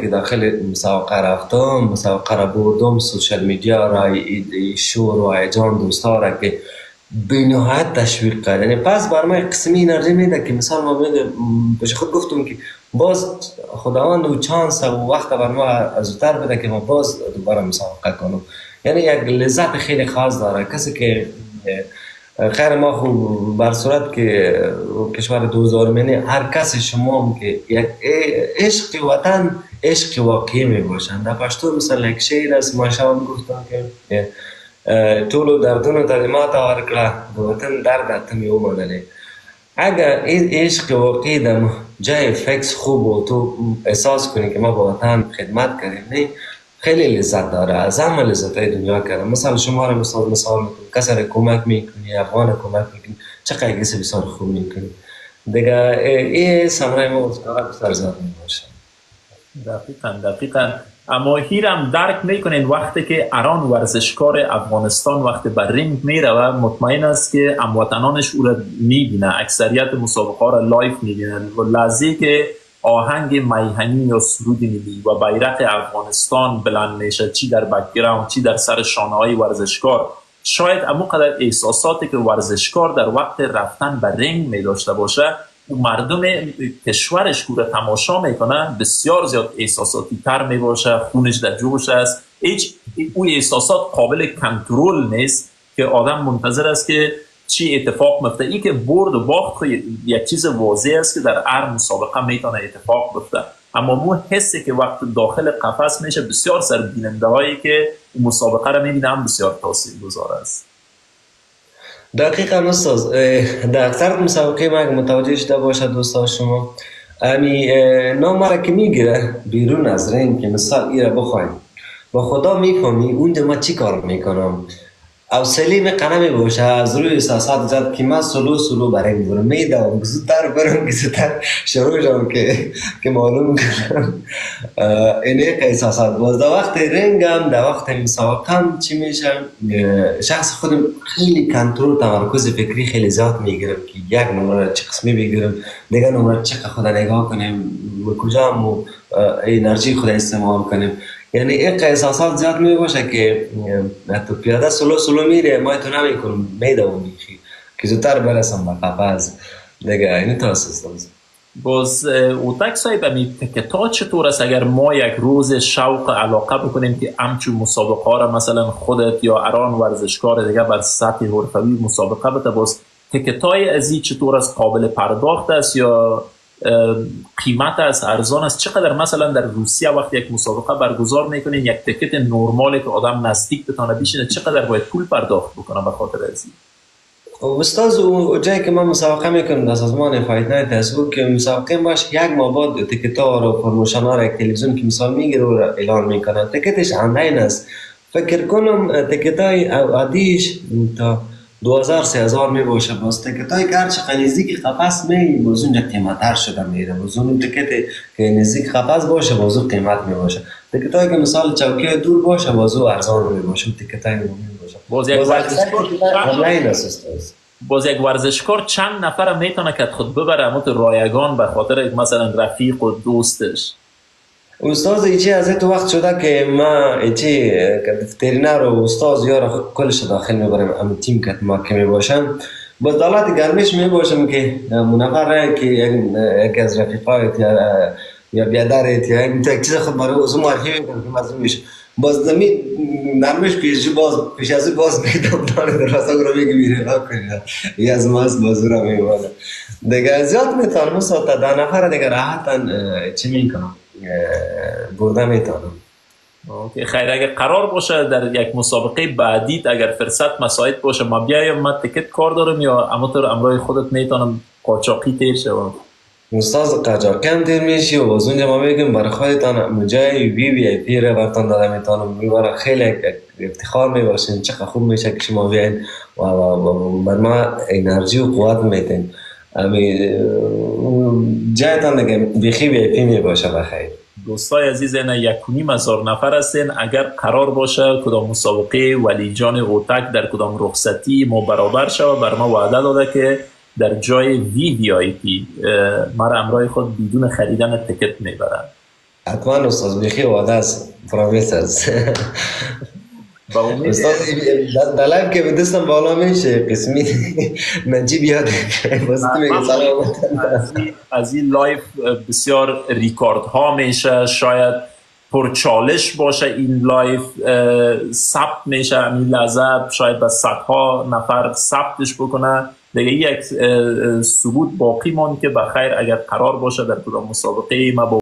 که داخل مسابقه رفتم، مسابقه را بردم، سوشل میدیا را شور و هیجان دوستا را که به نهایت تشویق کرد. یعنی پس بر ما قسمی انرژی میده که مثال ما پیش خود گفتم که باز خداوند و چانس و وقت بر ما زودتر بده که ما باز دوباره مسابقه کنم. یعنی یک لذت خیلی خاص داره. کسی که خیر ما خوب بر صورت که کشور دوزار منه، هر کس شما هم که یک عشق وطن عشق واقعی می باشند. در پشتو مثلا یک شعر است، ما شما گفتم که طول دردون تلیمات آورکلا دو وطن درد تمی اومدنه. اگر این عشق واقعی در جای فکس خوب و تو احساس کنی که ما با وطن خدمت کردیم، نه خیلی لذت داره. از همه لذت های دنیا کرده. مثلا شما را مثال میکنی، کسی را کمک میکنی، افغان را کمک میکنی، چقدر کسی بسیار خوب میکنی دیگه. این سمرای ما بسیار زیاد میباشه. دقیقا. اما هیرم درک میکنین وقتی که اران ورزشکار افغانستان وقتی بر رینگ میره و مطمئن است که هموطنانش او را میبینه، اکثریت مسابقه را لایف میبینن و لحظه که آهنگ میهنی یا سرودی میدی و بیرق افغانستان بلند میشه، چی در بک‌گراند چی در سر شانه های ورزشکار، شاید اموقدر احساساتی که ورزشکار در وقت رفتن به رینگ می داشته باشه و مردم کشورش که تماشا میکنه بسیار زیاد احساساتی تر می باشه، خونش در جوش است، هیچ او احساسات قابل کنترل نیست که آدم منتظر است که چی اتفاق میفته. این که برد و باخت یک چیز واضح است که در هر مسابقه میتونه اتفاق بیفته، اما مو حسی که وقت داخل قفس میشه بسیار سر بیننده هایی که مسابقه را میبینن بسیار تاثیرگذار است. دقیقاً استاد، در اکثر مسابقه ما متوجه شده باشه دوستا شما امی نام را که میگیره بیرون از رینگ که مثال ایره بخوایم با خدا میفهمی اونجا ما چی کار میکنم. حوصله میکنه باشه از روی احساسات زد که من سلو برای میبرم میدم زودتر برم که زودتر شروع شم که معلوم کنم این یک احساسات. باز در وقت رنگم در وقت مسابقم چی میشه، شخص خودم خیلی کنترل تمرکز فکری خیلی زیاد میگیرم که یک نمره چه قسمی بگیرم، دیگه نمره چه خود نگاه کنیم کجا مو انرژی خود استعمال کنیم. یعنی یک احساسات زیاد می باشه که تو پیاده سلو میره، ما تو نمی کنم میدونی که زودتر برسم به قفس دیگه. این تو اساس باز اوتک صاحب امی تکتا چطور است اگر ما یک روز شوق علاقه بکنیم که همچون مسابقه ها را مثلا خودت یا اران ورزشکار دیگه بر سطح حرفوی مسابقه بده، باز تکتای ازی چطور است؟ قابل پرداخت است یا قیمت از ارزان است؟ چقدر مثلا در روسیه وقتی یک مسابقه برگزار میکنین یک تکت نرمالی که آدم نزدیک بتونه بشینه چقدر باید پول پرداخت بکنه به خاطر ازی؟ استاد جایی که من مسابقه میکنم در سازمان فایتنایت هست که مسابقه باش یک ماه بعد تکت ها رو پروموشن ها را یک تلویزیون که مثال میگیره و اعلان میکنن. تکتش آنلاین است. فکر کنم تکت های عادیش تا 2000-3000 می باشه. باز تکت های که هرچه نزدیک قفس می باز اونجا قیمتر شده میره. باز اون تکت که نزدیک قفس باشه باز اون قیمت می باشه. تکت هایی که مثال چوکی دور باشه باز اون ارزان می باشه. تکت های می باشه. باز یک ورزشکار چند نفر میتونه که خود ببره همون رایگان به خاطر مثلا رفیق و دوستش؟ استاد ایچی از تو وقت شده که ما ایچی وترینر و استاد یارا کلش داخل میبرم ام تیم که ما که میباشم. باز دولت گرمش میباشم که منفر که یک از رفیقایت یا بیادرت یا یک چیز خود برای اوزو معرفی میکنم که مزرومیش باز نرمش پیش از باز میدم داره در راستا رو میگه میره ها کنید یه از ماست بازو را میباده دیگه زیاد میتونم تا 10 نفر دیگه راحتا چی میکنم برده میتونم. خیر اگر قرار باشه در یک مسابقه بعدی اگر فرصت مساعد باشه ما بیایم، ما تکت کار دارم یا امطور امرای خودت میتونم قاچاقی تیر شوم؟ استاد قاچاقی هم تیر میشی و از اونجا ما میگم برای خودتان مجای وی آی پی رو براتون داده میتونم. میباره خیلی افتخار میباشین، چقدر خوب میشه که شما بیاین و بر ما انرژی و قوت میتین. جایتان دیگه بیخی وی آی پی میباشه بخیر. دوستای عزیز اینا 1,500 نفر هستین. اگر قرار باشه کدام مسابقه ولی جان اوتک در کدام رخصتی ما برابر شود بر ما وعده داده که در جای وی آی پی ما را امرای خود بدون خریدن تکت میبرن. حتما استاد بیخی وعده است پرامیس است. با امید استاد در لایو که بدستم بالا میشه قسمی نجیب یاد واسه میگه سلام. از این لایف بسیار ریکارد ها میشه، شاید پرچالش باشه این لایف، ثبت میشه این لحظه، شاید به صدها نفر ثبتش بکنه دیگه. یک ثبوت باقی ماند که بخیر اگر قرار باشه در طول مسابقه ما با